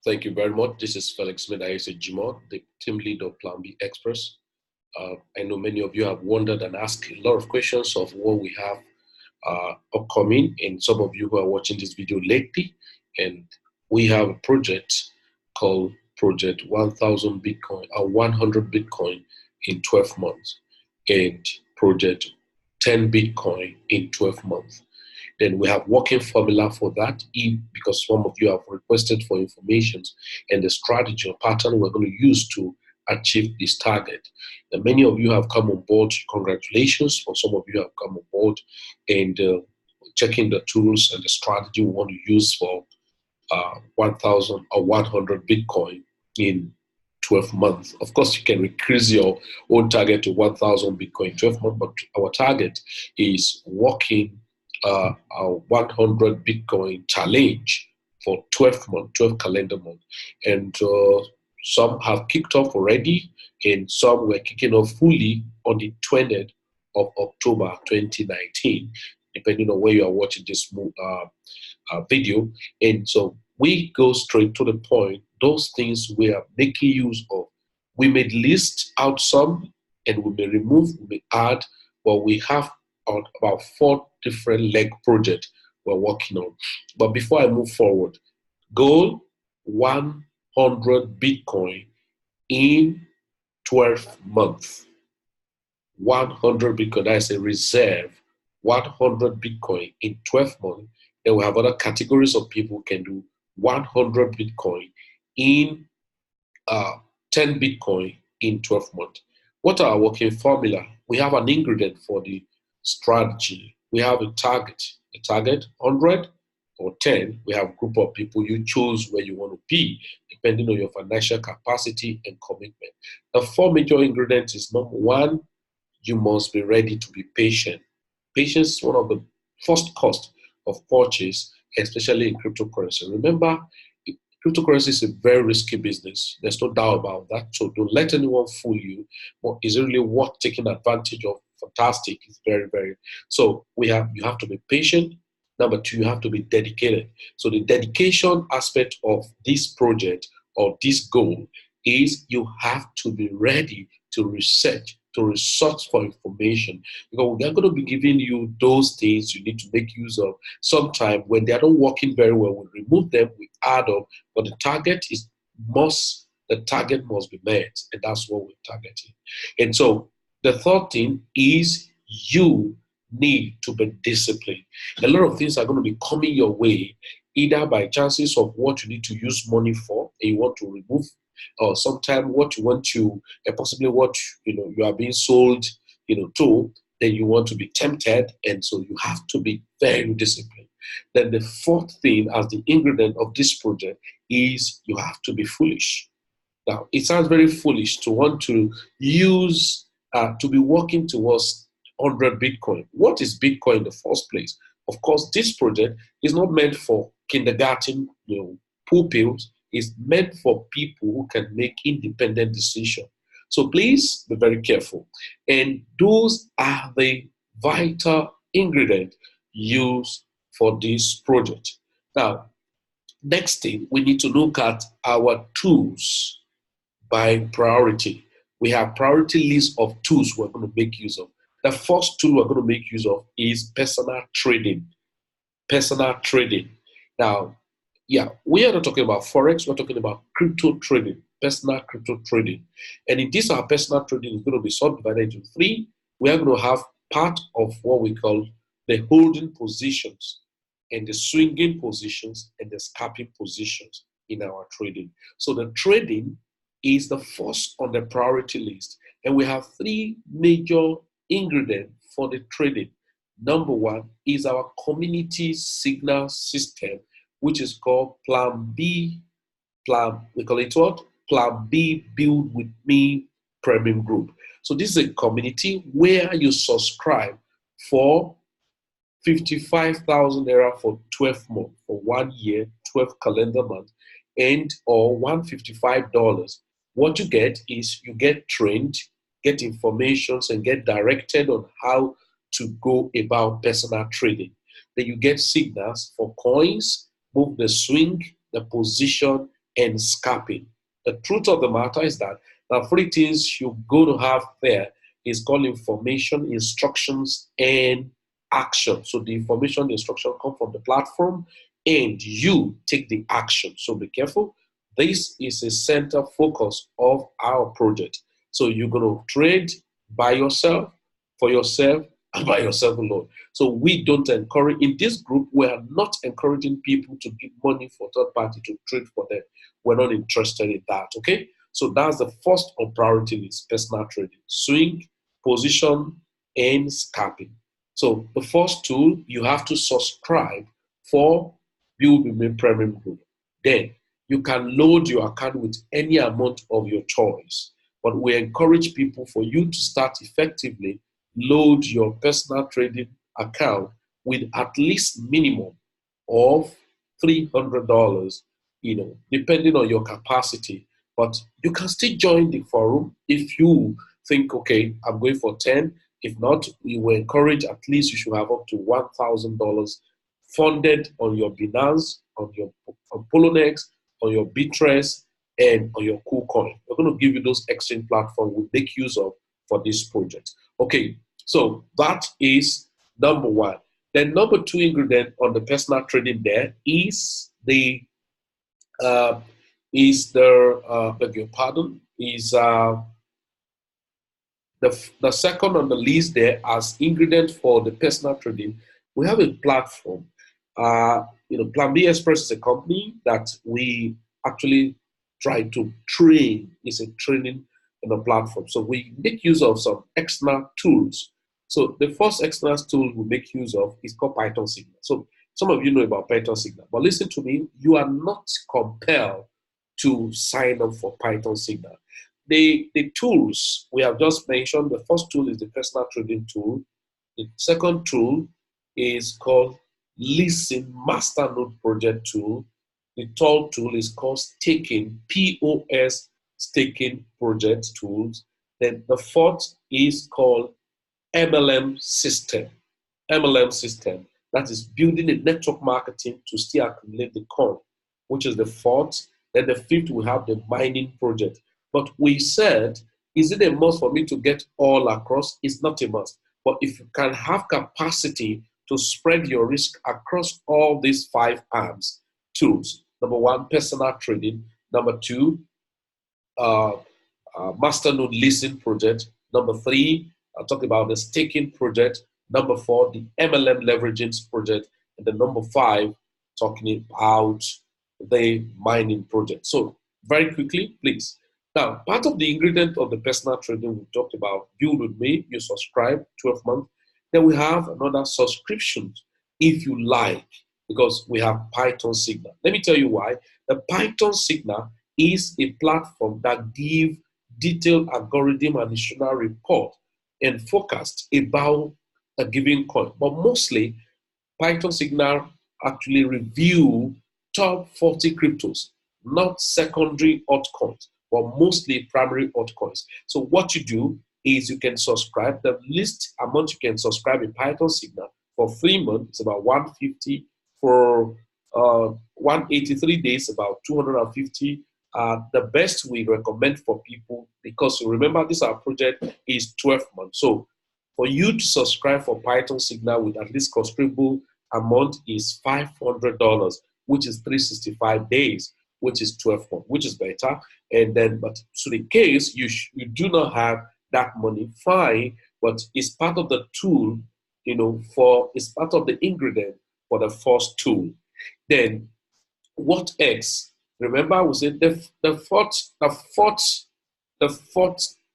Thank you very much. This is Felix Medaise Jimo, the team lead of Planbxpress. I know many of you have wondered and asked a lot of questions of what we have upcoming, and some of you who are watching this video lately. And we have a project called Project 1000 Bitcoin or 100 Bitcoin in 12 months, and Project 10 Bitcoin in 12 months. Then we have working formula for that, because some of you have requested for information and the strategy or pattern we're going to use to achieve this target. And many of you have come on board. Congratulations. For some of you have come on board and checking the tools and the strategy we want to use for 1,000 or 100 Bitcoin in 12 months. Of course, you can increase your own target to 1,000 Bitcoin in 12 months, but our target is working a 100 Bitcoin challenge for 12 months, 12 calendar months. And some have kicked off already, and some were kicking off fully on the 20th of October 2019, depending on where you are watching this video. And so we go straight to the point. Those things we are making use of. We may list out some, and we may remove, we may add, but we have on about 4 different leg projects we're working on. But before I move forward, goal 100 Bitcoin in 12 months. 100 Bitcoin, that's a reserve. 100 Bitcoin in 12 months. Then we have other categories of people who can do 100 Bitcoin in 10 Bitcoin in 12 months. What are our working formula? We have an ingredient for the strategy. We have a target 100 or 10. We have a group of people. You choose where you want to be depending on your financial capacity and commitment. The 4 major ingredients is: number 1, you must be ready to be patient. Patience is one of the first costs of purchase, especially in cryptocurrency. Remember, cryptocurrency is a very risky business. There's no doubt about that. So don't let anyone fool you. But is it really worth taking advantage of? Fantastic. It's very, very. So you have to be patient. Number 2, you have to be dedicated. So the dedication aspect of this project or this goal is you have to be ready to research for information, because we're going to be giving you those things you need to make use of. Sometime when they are not working very well, we remove them, we add up, but the target must be met, and that's what we're targeting. And so the third thing is you need to be disciplined. A lot of things are going to be coming your way, either by chances of what you need to use money for and you want to remove, or sometimes what you want to, possibly what you are being sold, to, then you want to be tempted, and so you have to be very disciplined. Then the fourth thing as the ingredient of this project is you have to be foolish. Now, it sounds very foolish to want to use, to be working towards 100 Bitcoin. What is Bitcoin in the first place? Of course, this project is not meant for kindergarten, pupils. It's meant for people who can make independent decisions. So please be very careful. And those are the vital ingredients used for this project. Now, next thing, we need to look at our tools by priority. We have priority list of tools we're going to make use of. The first tool we're going to make use of is personal trading. Personal trading. Now, we are not talking about Forex, we're talking about crypto trading, personal crypto trading. And in this, our personal trading is going to be subdivided into 3. We are going to have part of what we call the holding positions and the swinging positions and the scalping positions in our trading. So the trading is the first on the priority list. And we have 3 major ingredients for the trading. Number 1 is our community signal system, which is called PLANB. We call it what? PLANB Build With Me Premium Group. So this is a community where you subscribe for 55,000 naira for 12 months, for 1 year, 12 calendar months, or $155. What you get is you get trained, get information, and get directed on how to go about personal trading. Then you get signals for coins, both the swing, the position, and scalping. The truth of the matter is that the three things you're going to have there is called information, instructions, and action. So the information, the instruction come from the platform, and you take the action. So be careful. This is a center focus of our project. So you're going to trade by yourself, for yourself, and by yourself alone. So we don't encourage, in this group, we are not encouraging people to give money for third party to trade for them. We're not interested in that, okay? So that's the first on priority list, personal trading. Swing, position, and scalping. So the first tool, you have to subscribe for Build Premium Group. Then you can load your account with any amount of your choice. But we encourage people, for you to start effectively, load your personal trading account with at least minimum of $300, depending on your capacity. But you can still join the forum if you think, okay, I'm going for 10. If not, we will encourage at least you should have up to $1,000 funded on your Binance, on Poloniex, on your Bittrex, and on your KuCoin. We're going to give you those exchange platforms we make use of for this project. Okay, so that is number one. Then number two ingredient on the personal trading there is beg your pardon, is the second on the list there as ingredient for the personal trading. We have a platform. Planbxpress is a company that we actually try to train. It's a training platform. So we make use of some external tools. So the first external tool we make use of is called Python Signal. So some of you know about Python Signal, but listen to me, you are not compelled to sign up for Python Signal. The tools we have just mentioned, the first tool is the personal trading tool. The second tool is called Listen Masternode Project Tool. The third tool is called Staking, POS Staking Project Tools. Then the fourth is called MLM System. MLM System, that is building a network marketing to still accumulate the coin, which is the fourth. Then the fifth, we have the mining project. But we said, is it a must for me to get all across? It's not a must. But if you can have capacity to spread your risk across all these 5 arms, tools. Number one, personal trading. Number two, Masternode Listen project. Number three, I'll talk about the staking project. Number four, the MLM leveraging project. And then number five, talking about the mining project. So very quickly, please. Now, part of the ingredient of the personal trading we talked about, build with me, you subscribe, 12 months. Then we have another subscription, if you like, because we have Python Signal. Let me tell you why. The Python Signal is a platform that gives detailed algorithm and institutional report and forecast about a given coin. But mostly, Python Signal actually review top 40 cryptos, not secondary altcoins, but mostly primary altcoins. So what you do is you can subscribe. The least amount you can subscribe in Python Signal for 3 months is about 150. For 183 days, about 250. The best we recommend for people, because remember this our project is 12 months. So for you to subscribe for Python Signal with at least considerable amount is $500, which is 365 days, which is 12 months, which is better. And then, but so the case you do not have that money, fine, but it's part of the tool, it's part of the ingredient for the first tool. Then what else? Remember, we said the fourth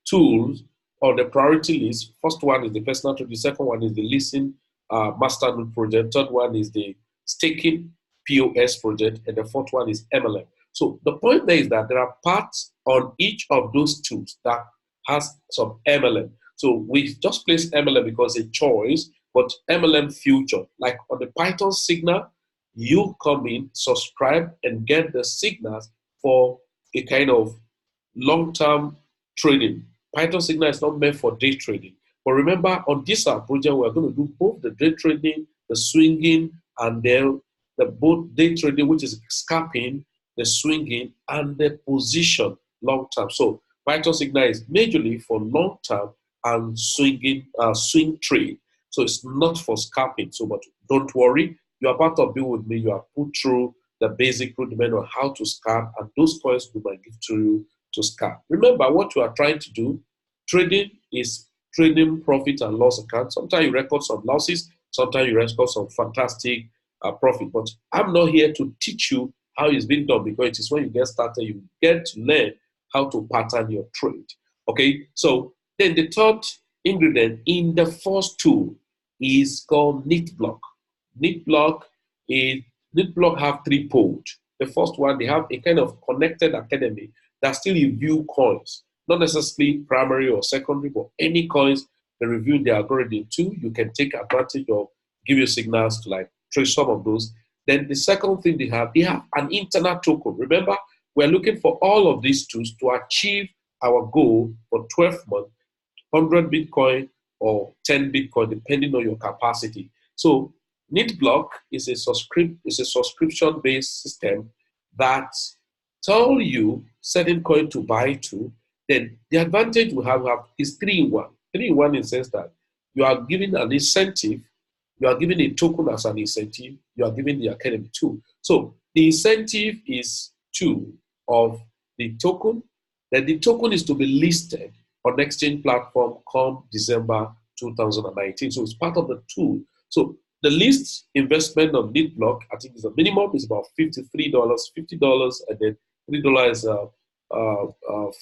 tool on the priority list. First one is the personal tool. The second one is the Listen Masternode project. Third one is the Staking POS project, and the fourth one is MLM. So the point there is that there are parts on each of those tools that has some MLM. So we just place MLM because it's a choice, but MLM future, like on the Python Signal, you come in, subscribe, and get the signals for a kind of long-term trading. Python Signal is not meant for day trading. But remember, on this project, we're going to do both the day trading, the swinging, and then the both day trading, which is scalping, the swinging, and the position long term. So Python signal is majorly for long term and swing trade. So it's not for scalping. So, but don't worry, you are about to be with me. You are put through the basic rudiment on how to scalp, and those coins we might give to you to scalp. Remember what you are trying to do. Trading is trading profit and loss account. Sometimes you record some losses, sometimes you record some fantastic profit. But I'm not here to teach you how it's been done, because it is when you get started, you get to learn how to pattern your trade. Okay, so then the third ingredient in the first tool is called NITBLOCK. NITBLOCK is NITBLOCK have three pods. The first one, they have a kind of connected academy that still review coins, not necessarily primary or secondary, but any coins they review the algorithm too. You can take advantage of, give you signals to like trace some of those. Then the second thing they have an internal token. Remember, we're looking for all of these tools to achieve our goal for 12 months, 100 Bitcoin or 10 Bitcoin, depending on your capacity. So NITBLOCK is a subscription-based system that tell you certain coin to buy to. Then the advantage we have is 3-in-1. 3-in-1 in the sense that you are giving an incentive, you are giving a token as an incentive, you are giving the academy too. So the incentive is 2 of the token. Then the token is to be listed on exchange platform come December 2019. So it's part of the tool. So the least investment on NITBLOCK, I think, is the minimum is about $53, $50, and then $3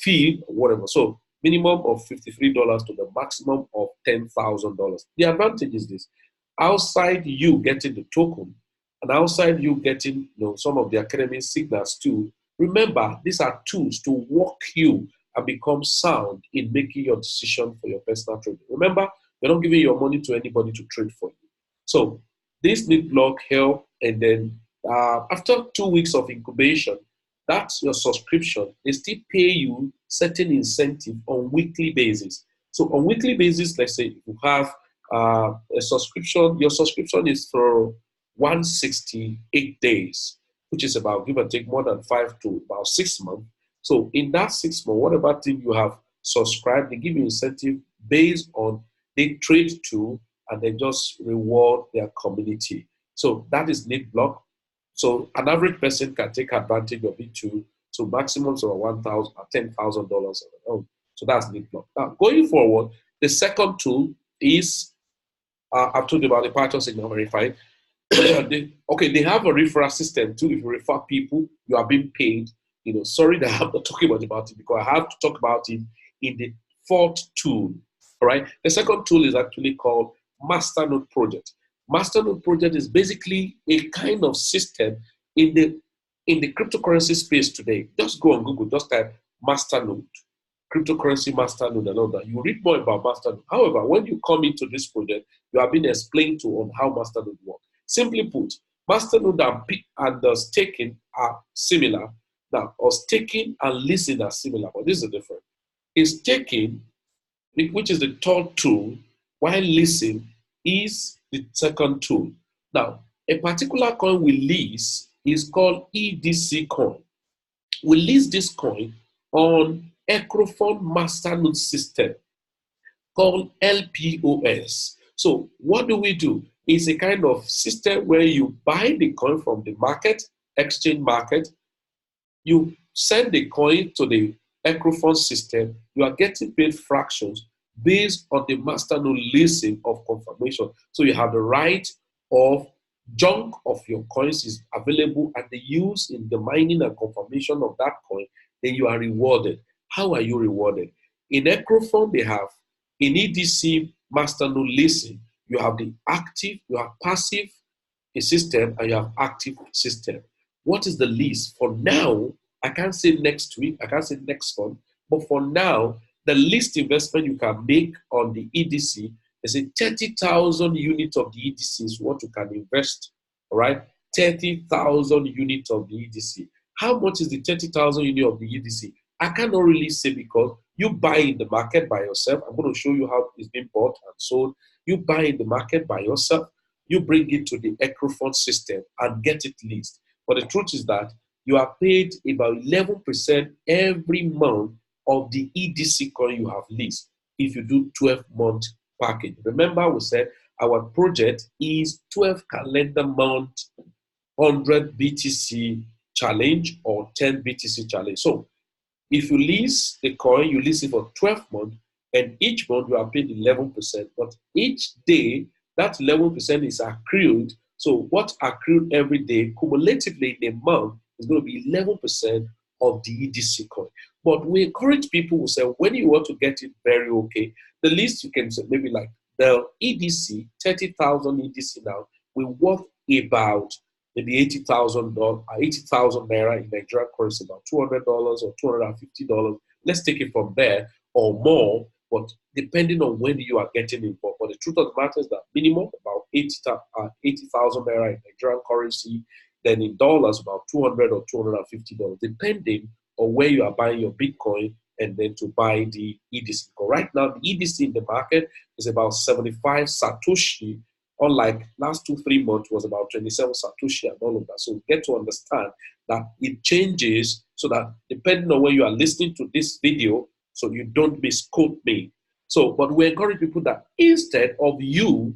fee, or whatever. So minimum of $53 to the maximum of $10,000. The advantage is this: outside you getting the token, and outside you getting some of the academic signals too. Remember, these are tools to walk you and become sound in making your decision for your personal trading. Remember, you're not giving your money to anybody to trade for you. So this NITBLOCK help, and then after 2 weeks of incubation, that's your subscription. They still pay you certain incentive on weekly basis. So on weekly basis, let's say you have a subscription, your subscription is for 168 days, which is about, give or take, more than 5 to about 6 months. So in that 6 months, whatever thing you have subscribed, they give you incentive based on they trade to, and they just reward their community. So that is NITBLOCK. So an average person can take advantage of it too. So maximums of $1,000 or $10,000. So that's NITBLOCK. Now going forward, the second tool is I've told you about the Python signal verified. They have a referral system too. If you refer people, you are being paid. Sorry that I'm not talking about it, because I have to talk about it in the fourth tool. All right. The second tool is actually called MASTERNODE project. MASTERNODE project is basically a kind of system in the cryptocurrency space today. Just go on Google, just type MASTERNODE, cryptocurrency MASTERNODE, and all that. You read more about MASTERNODE. However, when you come into this project, you are being explained to on how MASTERNODE works. Simply put, MASTERNODE and staking are similar. Now, or staking and leasing are similar, but this is different. In staking, which is the third tool, while leasing is the second tool. Now, a particular coin we lease is called EDC coin. We lease this coin on Ecrophone Masternode system called LPOS. So what do? It's a kind of system where you buy the coin from the market, exchange market, you send the coin to the Ecrophone system, you are getting paid fractions based on the masternode leasing of confirmation. So you have the right of chunk of your coins is available and the use in the mining and confirmation of that coin, then you are rewarded. How are you rewarded? In Ecrophone, they have in EDC masternode leasing, you have the active, you have passive system, and you have active system. What is the lease? For now, I can't say next week, I can't say next month, but for now, the least investment you can make on the EDC is a 30,000 units of the EDC is what you can invest, all right? 30,000 units of the EDC. How much is the 30,000 units of the EDC? I cannot really say, because you buy in the market by yourself. I'm going to show you how it's being bought and sold. You buy in the market by yourself. You bring it to the Ecrophone system and get it leased. But the truth is that you are paid about 11% every month of the EDC coin you have leased if you do 12-month package. Remember, we said our project is 12 calendar month, 100 BTC challenge or 10 BTC challenge. So if you lease the coin, you lease it for 12 months, and each month you are paid 11%. But each day, that 11% is accrued. So what accrued every day, cumulatively in a month, is going to be 11% of the EDC coin. But we encourage people who say, when you want to get it very okay, the least you can say, maybe like the EDC, 30,000 EDC now, will worth about maybe $80,000, 80,000 naira in Nigerian currency, about $200 or $250. Let's take it from there or more, but depending on when you are getting involved. But the truth of the matter is that minimum about 80,000 naira in Nigerian currency, then in dollars about $200 or $250, depending on where you are buying your Bitcoin and then to buy the EDC. Because right now, the EDC in the market is about 75 Satoshi. Unlike last 2-3 months was about 27 Satoshi and all of that. So you get to understand that it changes so that depending on where you are listening to this video, so you don't misquote me. So, but we encourage people that instead of you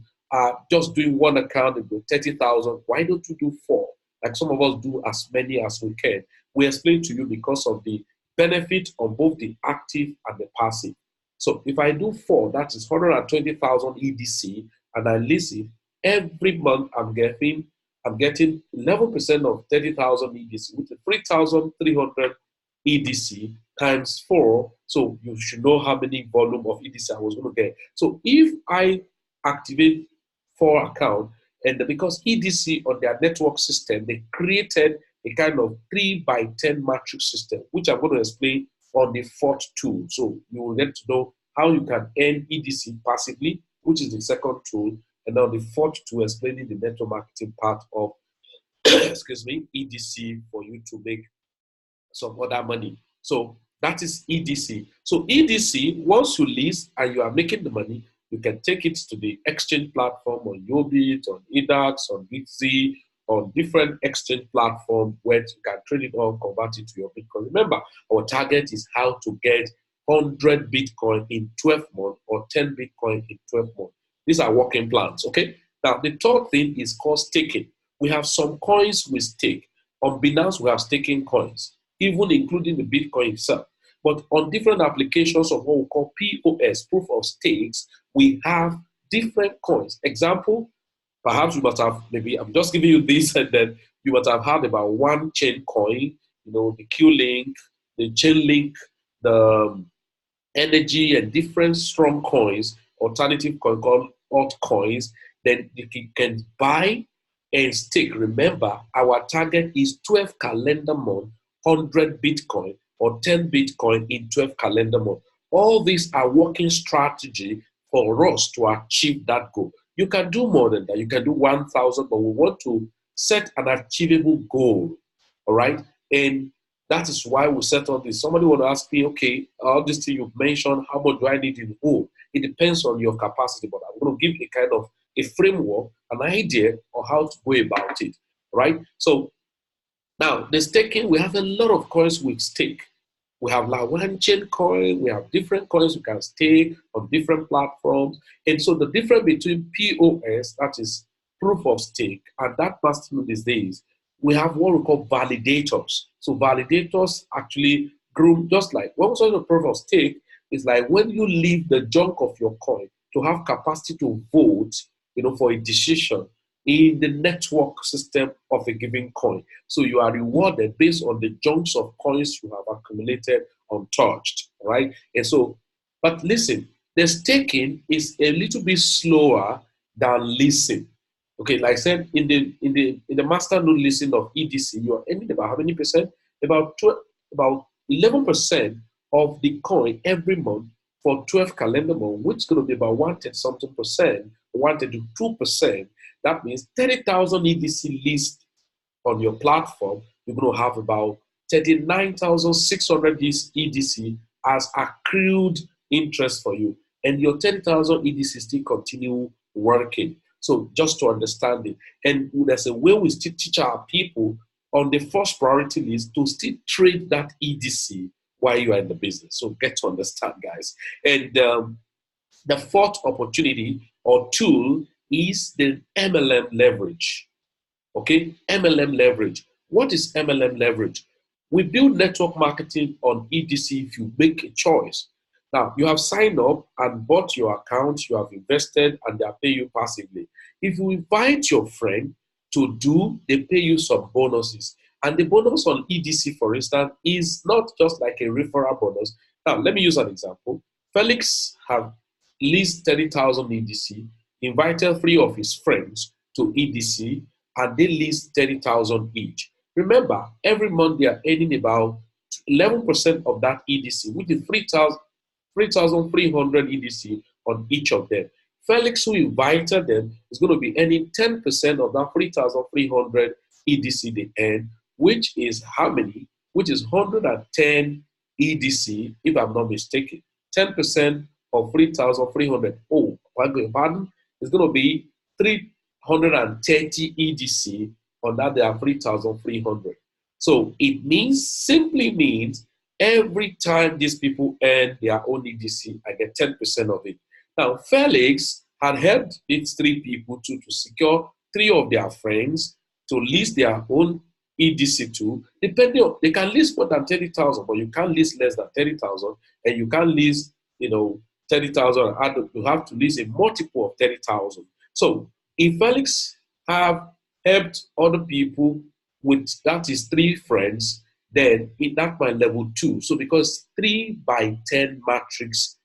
just doing one account and do 30,000, why don't you do 4? Like some of us do as many as we can. We explain to you because of the benefit on both the active and the passive. So if I do 4, that is 120,000 EDC, and I lease it, every month I'm getting 11% of 30,000 EDC, which is 3,300 EDC times 4. So you should know how many volume of EDC I was going to get. So if I activate 4 accounts, and because EDC on their network system, they created a kind of 3x10 matrix system, which I'm going to explain on the 4th tool. So you will get to know how you can earn EDC passively, which is the second tool, and now the 4th tool explaining the network marketing part of excuse me, EDC for you to make some other money. So that is EDC. So EDC, once you lease and you are making the money, you can take it to the exchange platform on Yobit, on EDAX, on Bitsy, on different exchange platforms where you can trade it or convert it to your Bitcoin. Remember, our target is how to get 100 Bitcoin in 12 months or 10 Bitcoin in 12 months. These are working plans, okay? Now, the third thing is called staking. We have some coins we stake. On Binance, we have staking coins, even including the Bitcoin itself. But on different applications of what we call POS, proof of stakes, we have different coins. Example, perhaps you must have, maybe I'm just giving you this, and then you must have heard about one chain coin, you know, the Q-Link, the Chainlink, the energy, and different strong coins, alternative coin called altcoins. Then you can buy and stake. Remember, our target is 12 calendar month, 100 Bitcoin or 10 Bitcoin in 12 calendar month. All these are working strategy for us to achieve that goal. You can do more than that. You can do 1,000, but we want to set an achievable goal, all right? And that is why we set on this. Somebody want to ask me, okay, all this thing you've mentioned, how much do I need in whole? It depends on your capacity, but I'm going to give you a kind of a framework, an idea on how to go about it, right? So now the staking, we have a lot of coins we stake. We have like one chain coin, we have different coins we can stake on different platforms. And so the difference between POS, that is proof of stake, and that masternode these days, we have what we call validators. So validators actually grow just like when we talk about proof of stake, it's like when you leave the junk of your coin to have capacity to vote, you know, for a decision in the network system of a given coin. So you are rewarded based on the chunks of coins you have accumulated untouched, right? And so, but listen, the staking is a little bit slower than leasing. Okay, like I said, in the masternode leasing of EDC, you are earning about how many percent? About 11% of the coin every month for 12 calendar months, which is going to be about 110-something percent, 132%. That means 30,000 EDC leased on your platform, you're going to have about 39,600 EDC as accrued interest for you. And your 30,000 EDC still continue working. So just to understand it. And there's a way we still teach our people on the first priority list to still trade that EDC while you are in the business. So get to understand, guys. And the fourth opportunity or tool is the MLM leverage. Okay, MLM leverage. What is MLM leverage? We build network marketing on EDC if you make a choice. Now, you have signed up and bought your account, you have invested, and they are paying you passively. If you invite your friend to do, they pay you some bonuses. And the bonus on EDC, for instance, is not just like a referral bonus. Now, let me use an example. Felix have leased 30,000 EDC, invited 3 of his friends to EDC, and they lease 30,000 each. Remember, every month they are earning about 11% of that EDC, which is 3,300 EDC on each of them. Felix, who invited them, is going to be earning 10% of that 3,300 EDC they earn, which is how many? Which is 110 EDC, if I'm not mistaken. 10% of 3,300. Oh, pardon, it's going to be 330 EDC on that they are 3,300. So it simply means every time these people earn their own EDC, I get 10% of it. Now, Felix had helped these 3 people to secure 3 of their friends to list their own EDC to, depending on, they can list more than 30,000, but you can't list less than 30,000, and you can't list, 30,000, you have to list a multiple of 30,000. So if Felix have helped other people with, that is 3 friends, then that might level 2. So because 3 by 10 matrix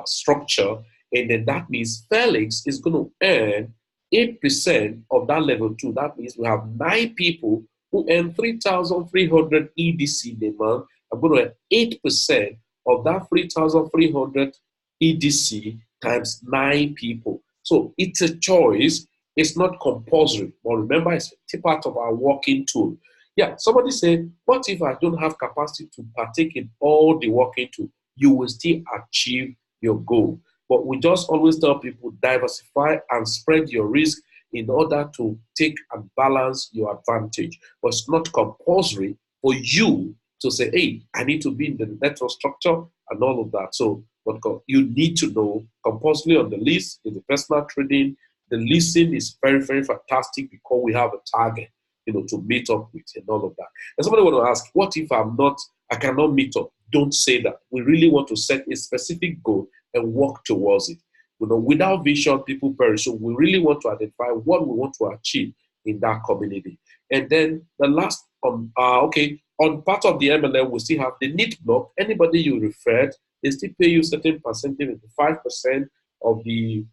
structure, and then that means Felix is going to earn 8% of that level 2. That means we have 9 people who earn 3,300 EDC a month. I'm going to earn 8% of that 3,300 EDC times 9 people. So it's a choice. It's not compulsory. But remember, it's a part of our working tool. Yeah, somebody said, what if I don't have capacity to partake in all the working tool? You will still achieve your goal. But we just always tell people, diversify and spread your risk in order to take and balance your advantage. But it's not compulsory for you to say, hey, I need to be in the network structure and all of that. So what you need to know compulsory on the list is the personal trading. The listing is very, very fantastic because we have a target, to meet up with and all of that. And somebody want to ask, what if I cannot meet up? Don't say that. We really want to set a specific goal and work towards it. Without vision, people perish. So we really want to identify what we want to achieve in that community. And then the last, on part of the MLM, we still have the NITBLOCK. Anybody you referred, they still pay you certain percentage, 5% of the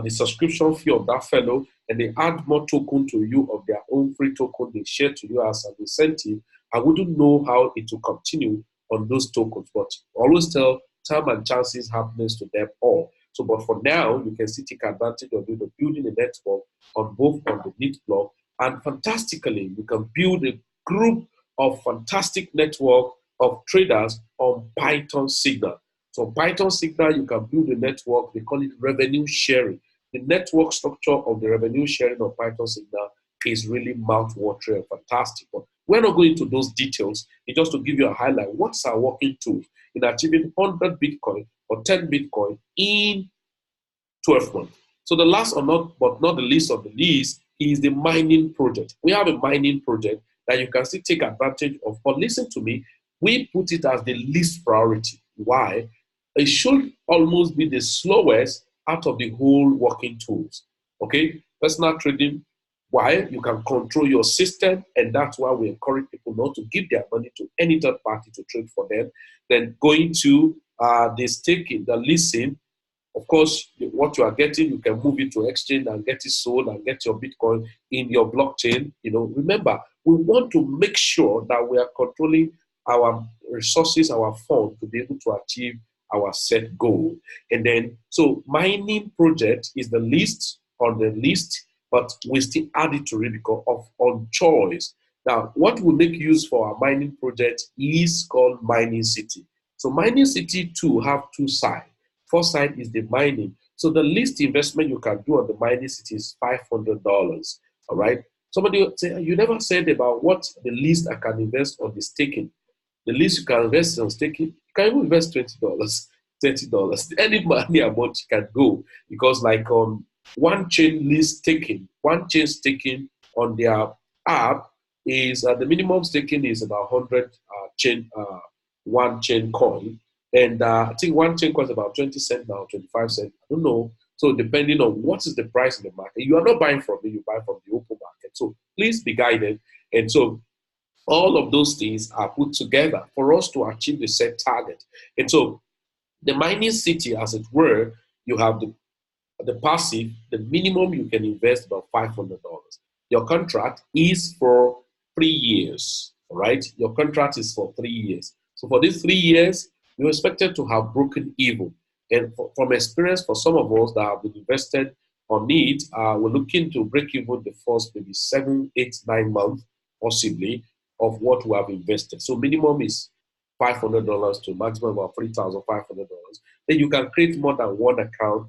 subscription fee of that fellow, and they add more token to you of their own free token they share to you as an incentive. I wouldn't know how it will continue on those tokens, but always tell time and chances happens to them all. So, but for now, you can still take advantage of building a network on both on the NITBLOCK, and fantastically, you can build a group of fantastic network of traders on Python Signal. So Python Signal, you can build a network. They call it revenue sharing. The network structure of the revenue sharing of Python Signal is really mouth-watering and fantastic. But we're not going into those details. It's just to give you a highlight. What's our working tool in achieving 100 Bitcoin or 10 Bitcoin in 12 months? So the last but not the least of the list is the mining project. We have a mining project that you can still take advantage of. But listen to me, we put it as the least priority. Why? It should almost be the slowest out of the whole working tools. Okay? Personal trading, why? You can control your system, and that's why we encourage people not to give their money to any third party to trade for them. Then going to the staking, the leasing, of course, what you are getting, you can move it to exchange and get it sold and get your Bitcoin in your blockchain. Remember, we want to make sure that we are controlling our resources, our funds to be able to achieve our set goal. And then, so mining project is the least on the list, but we still add it to it because of on choice. Now, what we make use for our mining project is called MININGCITY. So MININGCITY too have 2 sides. First side is the mining. So the least investment you can do on the MININGCITY is $500. All right. Somebody will say, you never said about what the least I can invest on the staking. The least you can invest on staking, you can even invest $20, $30. Any money amount you can go. Because like on one chain list staking, one chain staking on their app is the minimum staking is about 100 chain one chain coin. And I think one chain coin is about 20 cents now, 25 cents. I don't know. So depending on what is the price in the market, you are not buying from me, you buy from the open market. So please be guided. And so all of those things are put together for us to achieve the set target. And so the mining city, as it were, you have the passive, the minimum you can invest about $500. Your contract is for 3 years, all right? Your contract is for 3 years. So for these 3 years, you're expected to have broken even. And from experience, for some of us that have been invested on it, we're looking to break even the first maybe 7, 8, 9 months, possibly, of what we have invested. So minimum is $500 to maximum about $3,500. Then you can create more than one account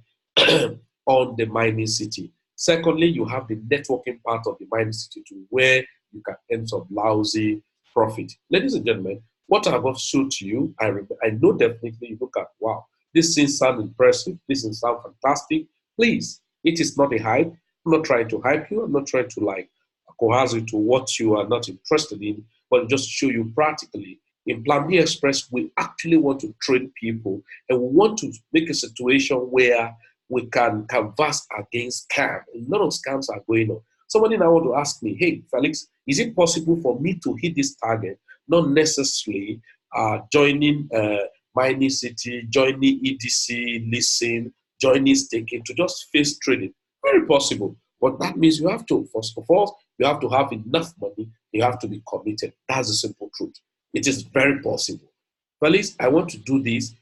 on the mining city. Secondly, you have the networking part of the mining city to where you can earn some lousy profit. Ladies and gentlemen, what I've also showed to you, I know definitely you look at, wow, this thing sounds impressive, this thing sounds fantastic. Please, it is not a hype. I'm not trying to hype you. I'm not trying to like coerce you to what you are not interested in, but just show you practically. In Planbxpress, we actually want to train people and we want to make a situation where we can canvas against scam. A lot of scams are going on. Somebody now want to ask me, hey, Felix, is it possible for me to hit this target? Not necessarily joining Mining City, joining EDC, Listen, joining staking, to just face trading. Very possible. But that means you have to, first of all, you have to have enough money. You have to be committed. That's the simple truth. It is very possible. Felix, I want to do this.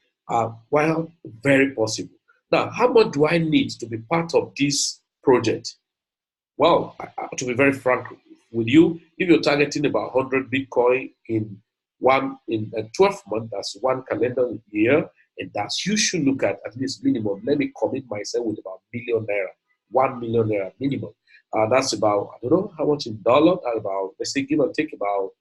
Well, very possible. Now, how much do I need to be part of this project? Well, to be very frank with you, if you're targeting about 100 Bitcoin in 12 months, that's one calendar year, and that's you should look at least minimum. Let me commit myself with about million naira, 1 million naira minimum. That's about, I don't know how much in dollar, about, let's say, give or take about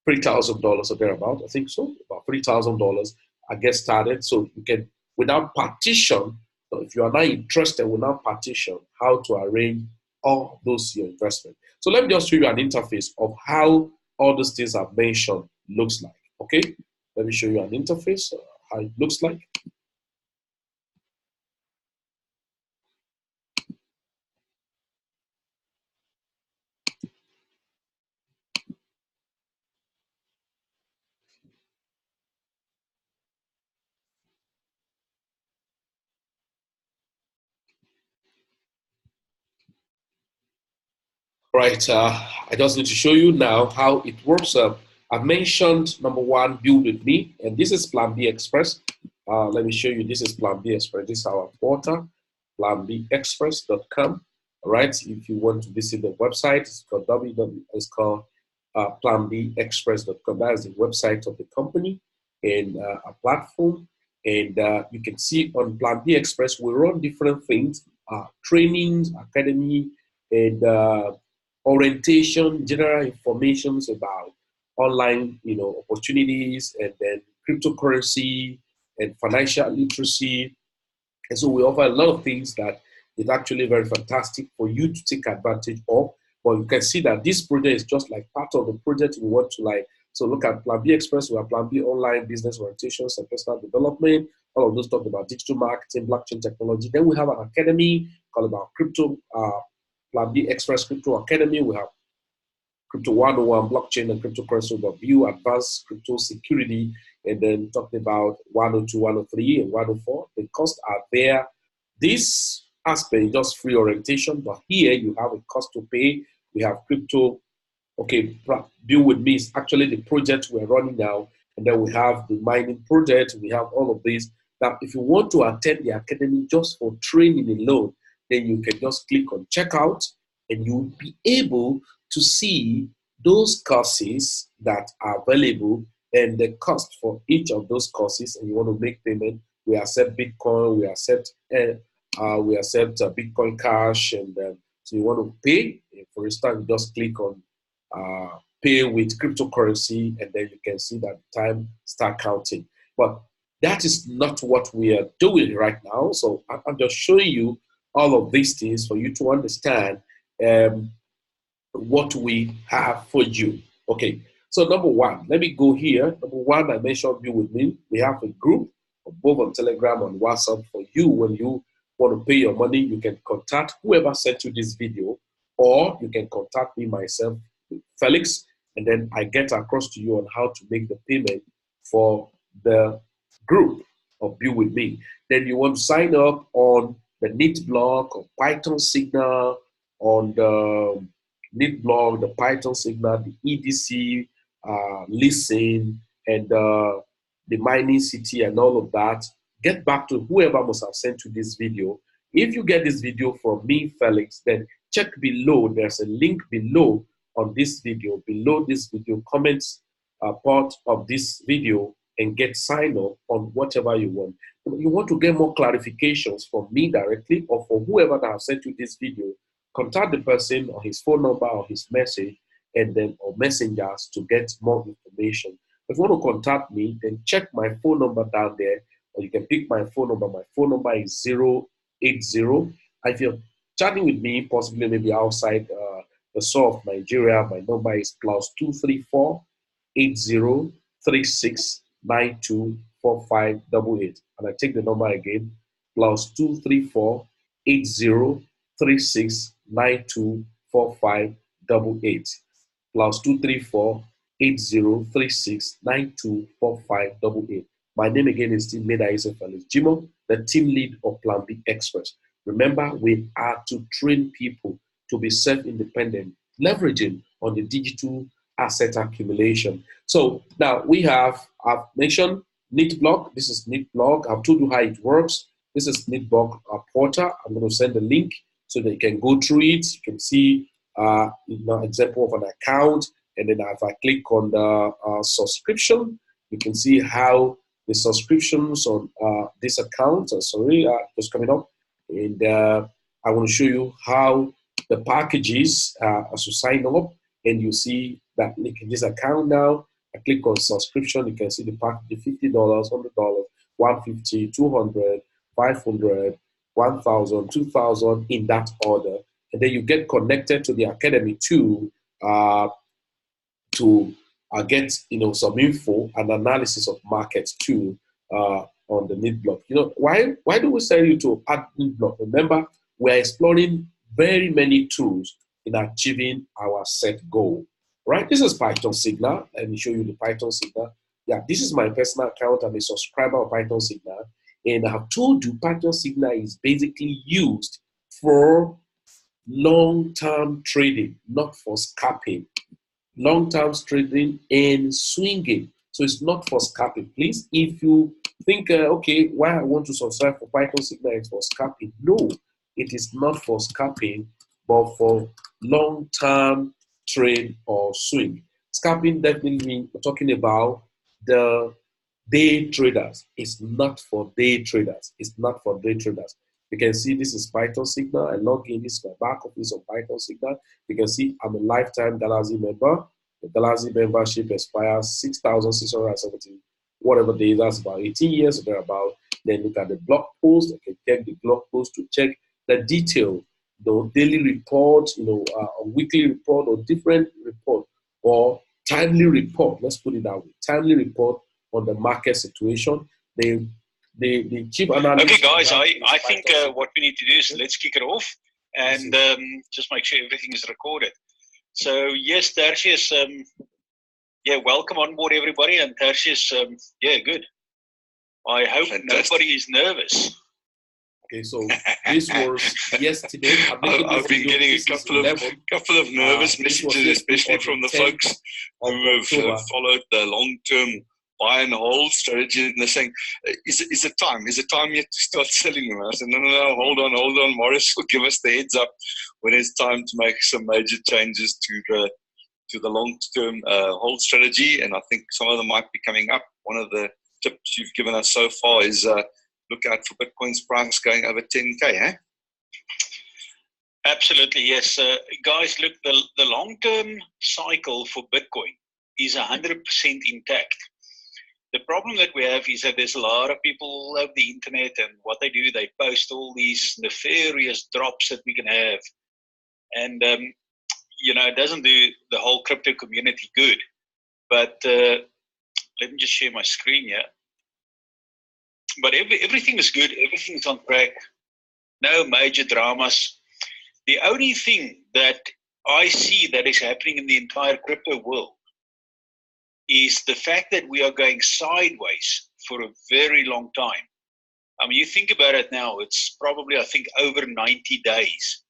$3,000 or thereabout. I think so, about $3,000. I get started. So you can, without partition, so if you are not interested, without partition, how to arrange all those your investment. So let me just show you an interface of how all those things I've mentioned looks like. Okay, let me show you an interface, how it looks like. Right, I just need to show you now how it works. I've mentioned number one, build with me, and this is Planbxpress. Let me show you. This is Planbxpress. This is our portal, planbxpress.com. All right, if you want to visit the website, it's called planbxpress.com. That is the website of the company and a platform. And you can see on Planbxpress, we run different things, trainings, academy, and orientation, general informations about online, opportunities, and then cryptocurrency and financial literacy. And so we offer a lot of things that is actually very fantastic for you to take advantage of. But you can see that this project is just like part of the project we want to like. So look at Planbxpress, we have Plan B online business orientations and personal development. All of those talk about digital marketing, blockchain technology. Then we have an academy called about crypto, Planbxpress Crypto Academy. We have Crypto 101, blockchain and cryptocurrency overview, advanced crypto security, and then talking about 102, 103, and 104. The costs are there. This aspect is just free orientation, but here you have a cost to pay. We have crypto. Okay, Build with me is actually the project we're running now, and then we have the mining project. We have all of these. Now, if you want to attend the academy just for training alone, then you can just click on checkout, and you'll be able to see those courses that are available and the cost for each of those courses. And you want to make payment, we accept Bitcoin, we accept Bitcoin Cash, and so you want to pay, For instance, you just click on pay with cryptocurrency, and then you can see that time start counting. But that is not what we are doing right now. So I'm just showing you all of these things for you to understand what we have for you. Okay, so number one, let me go here. Number one, I mentioned you with me. We have a group both on Telegram and WhatsApp for you. When you want to pay your money, you can contact whoever sent you this video, or you can contact me myself, Felix, and then I get across to you on how to make the payment for the group of Be With Me. Then you want to sign up on the NITBLOCK or Python Signal, on the NITBLOCK, the Python Signal, the EDC, Listen, and the MININGCITY and all of that. Get back to whoever must have sent you this video. If you get this video from me, Felix, then check below. There's a link below on this video. Below this video, comments part of this video and get signed up on whatever you want. You want to get more clarifications from me directly or for whoever that has sent you this video, contact the person or his phone number or his message and then or messengers to get more information. If you want to contact me, then check my phone number down there, or you can pick my phone number. My phone number is 080. If you're chatting with me, possibly maybe outside the south of Nigeria, my number is +234 8036 924588. And I take the number again, +234 8036 924588. +234 8036 924588. My name again is Team Leader Felix Jimo, the team lead of Plan B Express. Remember, we are to train people to be self-independent, leveraging on the digital asset accumulation. So now we have, I've mentioned NITBLOCK. This is NITBLOCK. I've told you how it works. This is NITBLOCK portal. I'm going to send the link so that you can go through it. You can see example of an account. And then if I click on the subscription, you can see how the subscriptions on this account, just coming up. And I want to show you how the packages as you sign up, and you see that link in this account now. I click on subscription, you can see the package, $50, $100, $150, $200, $500, $1,000, $2,000 in that order. And then you get connected to the academy too, to get some info and analysis of markets too on the NITBLOCK. Why do we send you to add NITBLOCK? Remember, we're exploring very many tools in achieving our set goal. Right? This is Python Signal. Let me show you the Python Signal. Yeah, this is my personal account. I'm a subscriber of Python Signal, and I have told you Python Signal is basically used for long-term trading, not for scalping. Long-term trading and swinging. So it's not for scalping. Please, if you think, okay, why I want to subscribe for Python Signal is for scalping. No, it is not for scalping, but for long-term trade or swing. Scalping definitely we're talking about the day traders. It's not for day traders. It's not for day traders. You can see this is Python Signal. I log in. This is my back office of Python Signal. You can see I'm a lifetime Galaxy member. The Galaxy membership expires 6,670 whatever days. That's about 18 years or thereabout. Then look at the blog post. You can check the blog post to check the detail, the daily report, a weekly report or different report or timely report. Let's put it that way. Timely report on the market situation. The chief analyst. Okay, guys, I think what we need to do is let's kick it off and just make sure everything is recorded. So yes, Tertius, welcome on board everybody, and Tertius, good. I hope nobody is nervous. Okay, so this was yesterday. I've been getting a couple of nervous messages, especially from the folks who have followed the long-term buy and hold strategy, and they're saying, is it time yet to start selling them? I said, no, hold on, Morris will give us the heads up when it's time to make some major changes to the long-term hold strategy, and I think some of them might be coming up. One of the tips you've given us so far is look out for Bitcoin's price going over 10K, eh? Absolutely, yes. Guys, look, the long-term cycle for Bitcoin is 100% intact. The problem that we have is that there's a lot of people all over the internet, and what they do, they post all these nefarious drops that we can have. And, it doesn't do the whole crypto community good. But let me just share my screen here. But everything is good. Everything's on track. No major dramas. The only thing that I see that is happening in the entire crypto world is the fact that we are going sideways for a very long time. I mean, you think about it now, it's probably, I think, over 90 days.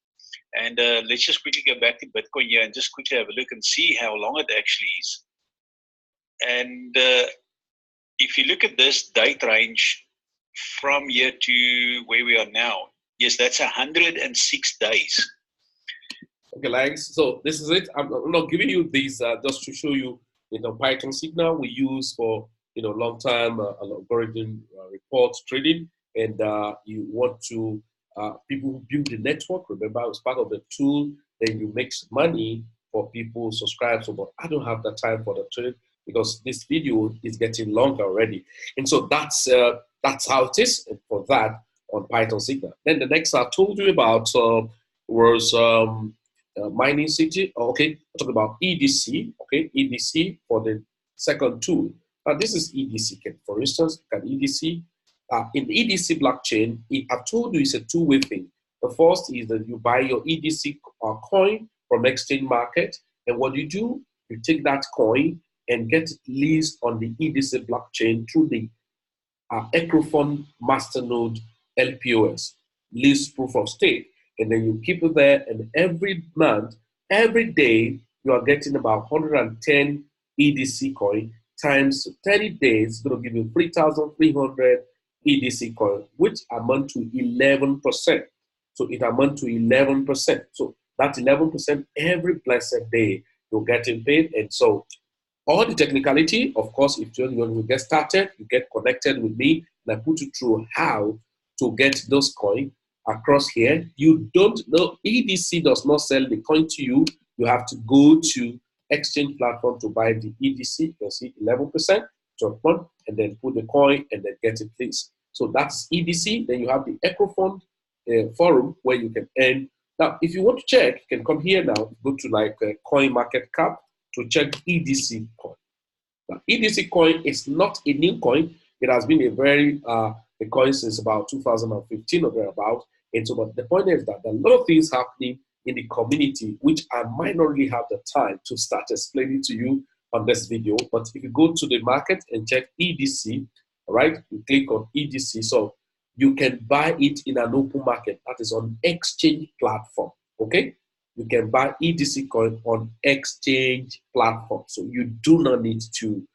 And let's just quickly go back to Bitcoin here and just quickly have a look and see how long it actually is. And if you look at this date range from here to where we are now, yes, that's 106 days. Okay, so this is it. I'm not giving you these just to show you, Python signal we use for, long-term algorithm report trading. And you want to, people who build the network, remember, it's part of the tool, then you make money for people who subscribe. So, but I don't have the time for the trade because this video is getting longer already. And so that's how it is for that on Python signal. Then the next I told you about was MININGCITY. Okay, I'm talking about EDC. Okay, EDC for the second tool. Now this is EDC. For instance, EDC in the EDC blockchain, I've told you it's a two-way thing. The first is that you buy your EDC coin from exchange market, and what you do, you take that coin and get it leased on the EDC blockchain through the Electron Masternode LPOS, least proof of stake. And then you keep it there, and every month, every day, you are getting about 110 EDC coin times 30 days. It's going to give you 3,300 EDC coin, which amount to 11%. So it amount to 11%. So that's 11% every blessed day you're getting paid. And so all the technicality, of course, if you want to get started, you get connected with me, and I put you through how to get those coins across here. You don't know, EDC does not sell the coin to you. You have to go to exchange platform to buy the EDC. You can see 11%, 12 and then put the coin and then get it, please. So that's EDC. Then you have the Electron forum where you can earn. Now, if you want to check, you can come here now, go to like coin market cap to check EDC coin. Now, EDC coin is not a new coin. It has been a coin since about 2015 or thereabout. And so, but the point is that there are a lot of things happening in the community, which I might not really have the time to start explaining to you on this video. But if you go to the market and check EDC, all right, you click on EDC. So you can buy it in an open market that is on exchange platform, okay? You can buy EDC coin on exchange platform. So you do not need to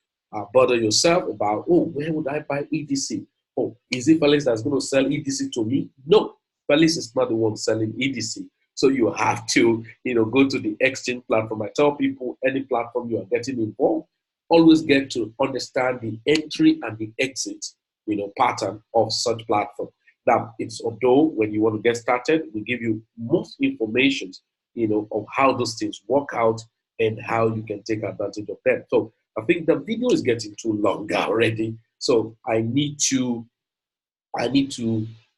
bother yourself about, oh, where would I buy EDC? Oh, is it Felix that's going to sell EDC to me? No, Felix is not the one selling EDC. So you have to, go to the exchange platform. I tell people, any platform you are getting involved, always get to understand the entry and the exit, pattern of such platform. Now, it's although when you want to get started, we give you most information, of how those things work out and how you can take advantage of them. So I think the video is getting too long already. So I need to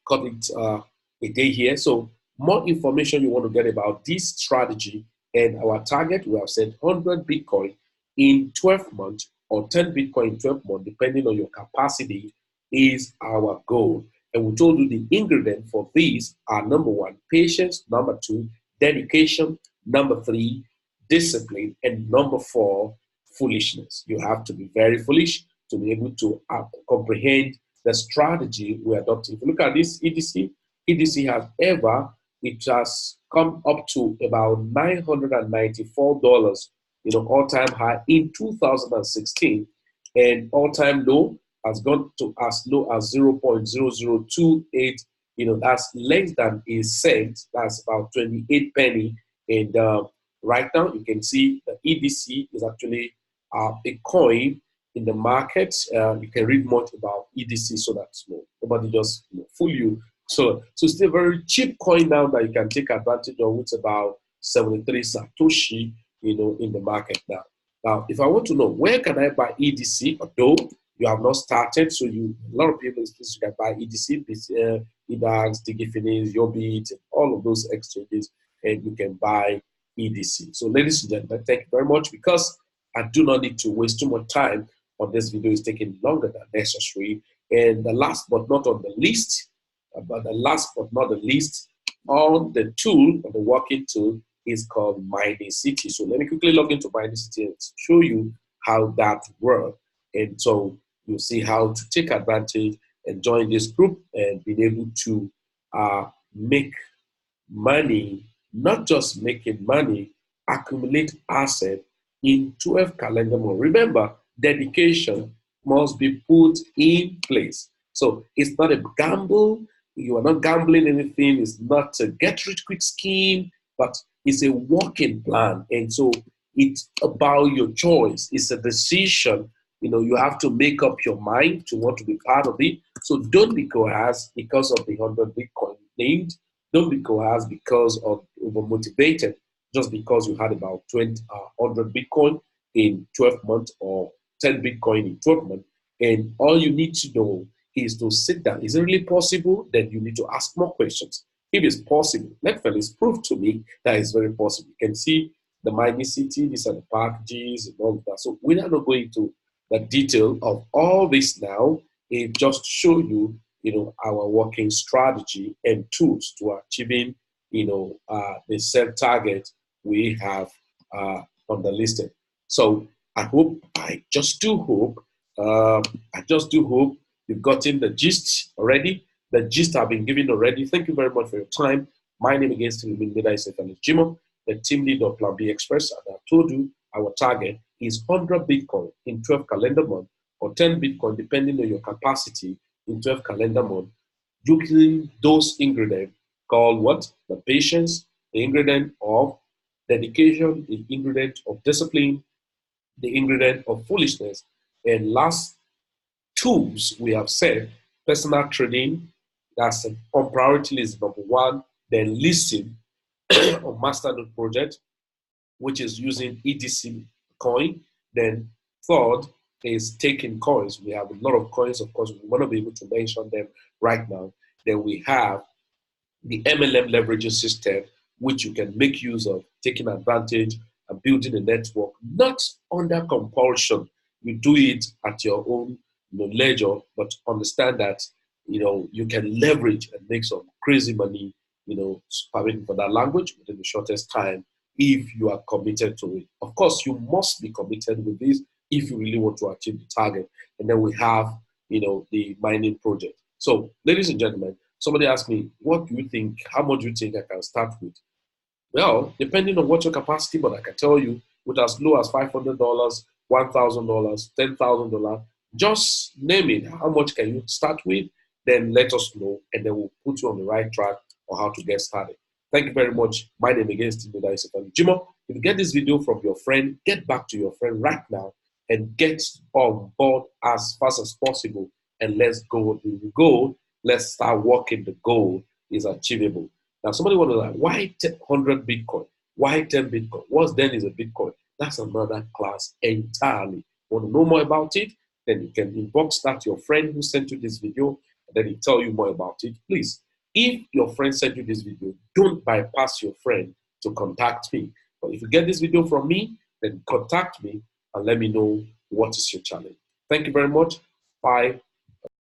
cut it a day here. So more information you want to get about this strategy and our target, we have said 100 Bitcoin in 12 months or 10 Bitcoin in 12 months, depending on your capacity, is our goal. And we told you the ingredient for these are number 1, patience, number 2, dedication, number 3, discipline, and number 4, foolishness. You have to be very foolish to be able to comprehend the strategy we're adopting. If you look at this EDC it has come up to about $994, all-time high in 2016, and all-time low has gone to as low as 0.0028. That's less than a cent. That's about 28 penny. And right now, you can see the EDC is actually a coin in the market. You can read much about EDC so that nobody just fool you So it's still a very cheap coin now that you can take advantage of, with about 73 Satoshi, in the market now. Now, if I want to know where can I buy EDC, although you have not started, so a lot of people you can buy EDC, EDAX, Digifinis, Yobit, all of those exchanges, and you can buy EDC. So, ladies and gentlemen, thank you very much, because I do not need to waste too much time on this video. It's taking longer than necessary. And the last but not on the least, on the tool, on the working tool, is called MININGCITY. So let me quickly log into MININGCITY and show you how that works. And so you'll see how to take advantage and join this group and be able to make money, not just making money, accumulate assets in 12 calendar months. Remember, dedication must be put in place. So it's not a gamble. You are not gambling anything. It's not a get-rich-quick scheme, but it's a working plan. And so it's about your choice. It's a decision. You have to make up your mind to want to be part of it. So don't be coerced because of the 100 Bitcoin named. Don't be coerced because of overmotivated, just because you had about 100 Bitcoin in 12 months or 10 Bitcoin in 12 months. And all you need to know is to sit down. Is it really possible? Then you need to ask more questions. If it's possible, let fellas prove to me that it's very possible. You can see the MININGCITY, these are the packages and all of that. So we're not going to the detail of all this now. It just show you, our working strategy and tools to achieving, the set target we have on the listing. So I just do hope you've gotten the gist already. The gist I've been given already. Thank you very much for your time. My name again is Jimo, the team lead of Planbxpress, and I told you our target is 100 Bitcoin in 12 calendar months, or 10 Bitcoin, depending on your capacity, in 12 calendar months, using those ingredients called what? The patience, the ingredient of dedication, the ingredient of discipline, the ingredient of foolishness, and last tools we have said, personal trading, that's on priority list number one, then listing on MASTERNODE project, which is using EDC coin. Then third is taking coins. We have a lot of coins, of course, we want to be able to mention them right now. Then we have the MLM leveraging system, which you can make use of, taking advantage and building a network, not under compulsion. You do it at your own leisure, but understand that you can leverage and make some crazy money, permitting for that language within the shortest time if you are committed to it. Of course, you must be committed with this if you really want to achieve the target. And then we have, the mining project. So, ladies and gentlemen, somebody asked me, what do you think, how much do you think I can start with? Well, depending on what your capacity, but I can tell you, with as low as $500, $1,000, $10,000, just name it. How much can you start with? Then let us know, and then we'll put you on the right track on how to get started. Thank you very much. My name again is Jimo. If you get this video from your friend, get back to your friend right now and get on board as fast as possible. And let's go with the goal. Let's start working. The goal is achievable. Now, somebody wonders, like, why 100 Bitcoin? Why 10 Bitcoin? What then is a Bitcoin? That's another class entirely. Want to know more about it? Then you can inbox that your friend who sent you this video, and then he'll tell you more about it. Please, if your friend sent you this video, don't bypass your friend to contact me. But if you get this video from me, then contact me and let me know what is your challenge. Thank you very much. Bye.